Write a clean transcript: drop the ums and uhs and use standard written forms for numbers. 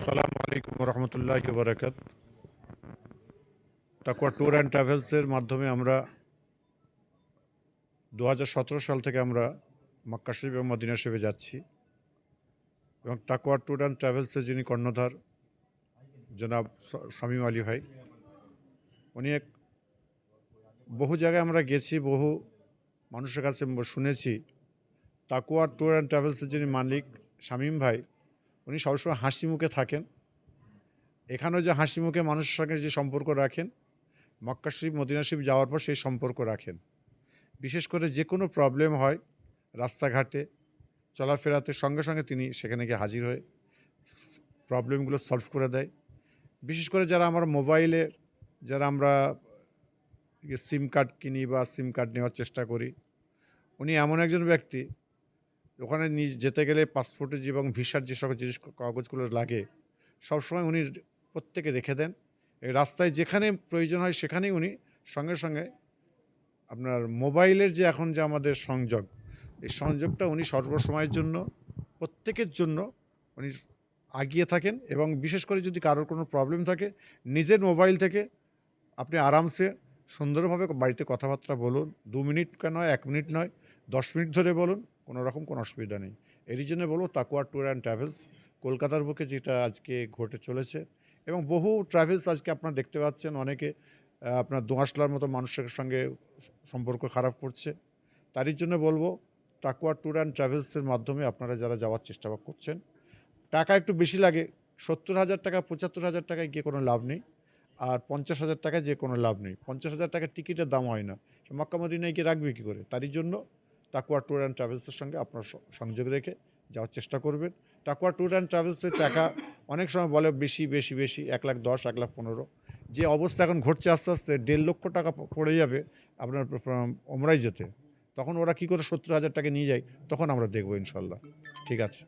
আসসালামু আলাইকুম রহমতুল্লাহি বারাকাত। তাকওয়া ট্যুর অ্যান্ড ট্রাভেলসের মাধ্যমে আমরা 2017 সাল থেকে আমরা মক্কা শরীফ এবং মদিনা শরীফে যাচ্ছি এবং তাকওয়া ট্যুর অ্যান্ড ট্রাভেলসের যিনি কর্ণধার জনাব শামীম আলী ভাই, উনি বহু জায়গায় আমরা গেছি, বহু মানুষের কাছে শুনেছি তাকওয়া ট্যুর অ্যান্ড ট্রাভেলসের যিনি মালিক শামীম ভাই, উনি সবসময় হাসি মুখে থাকেন। এখানেও যে হাসি মুখে মানুষের সঙ্গে যে সম্পর্ক রাখেন, মক্কা শরীফ মদিনা শরীফ যাওয়ার পর সেই সম্পর্ক রাখেন। বিশেষ করে যে কোনো প্রবলেম হয় রাস্তাঘাটে চলাফেরাতে, সঙ্গে সঙ্গে তিনি সেখানে গিয়ে হাজির হয়ে প্রবলেমগুলো সলভ করে দেয়। বিশেষ করে যারা আমরা মোবাইলের আমরা সিম কার্ড কিনি বা সিম কার্ড নেওয়ার চেষ্টা করি, উনি এমন একজন ব্যক্তি, ওখানে যেতে গেলে পাসপোর্টের এবং ভিসার যে সকল জিনিস কাগজগুলো লাগে সবসময় উনি প্রত্যেকে রেখে দেন। এই রাস্তায় যেখানে প্রয়োজন হয় সেখানেই উনি সঙ্গে সঙ্গে আপনার মোবাইলের যে এখন যে আমাদের সংযোগ, এই সংযোগটা উনি সর্বসময়ের জন্য প্রত্যেকের জন্য উনি আগিয়ে থাকেন। এবং বিশেষ করে যদি কারোর কোনো প্রবলেম থাকে, নিজের মোবাইল থেকে আপনি আরামসে সুন্দরভাবে বাড়িতে কথাবার্তা বলুন। 2 মিনিট নয়, 1 মিনিট নয়, 10 মিনিট ধরে বলুন, কোনো রকম কোনো অসুবিধা নেই। এরই জন্য বলবো তাকওয়া ট্যুর অ্যান্ড ট্রাভেলস কলকাতার বুকে যেটা আজকে ঘটে চলেছে, এবং বহু ট্রাভেলস আজকে আপনারা দেখতে পাচ্ছেন অনেকে আপনার দোঁয়াশলার মতো মানুষের সঙ্গে সম্পর্ক খারাপ করছে। তারই জন্য বলবো তাকওয়া ট্যুর অ্যান্ড ট্রাভেলসের মাধ্যমে আপনারা যারা যাওয়ার চেষ্টা করছেন, টাকা একটু বেশি লাগে, 70,000 টাকা 75,000 টাকায় গিয়ে কোনো লাভ নেই, আর 50,000 টাকায় যে কোনো লাভ নেই। 50,000 টাকার টিকিটের দাম হয় না, সে মক্কা মদিনায় গিয়ে রাখবে কী করে? তারই জন্য তাকওয়া ট্যুর অ্যান্ড ট্রাভেলসের সঙ্গে আপনার সংযোগ রেখে যাওয়ার চেষ্টা করবেন। তাকওয়া ট্যুর অ্যান্ড ট্রাভেলসের টাকা অনেক সময় বলে বেশি বেশি বেশি, 1,10,000 1,15,000, যে অবস্থা এখন ঘটছে আস্তে আস্তে 1,50,000 টাকা পড়ে যাবে আপনার ওমরায় যেতে। তখন ওরা কী করে 70,000 টাকা নিয়ে যায়, তখন আমরা দেখবো ইনশাল্লাহ। ঠিক আছে।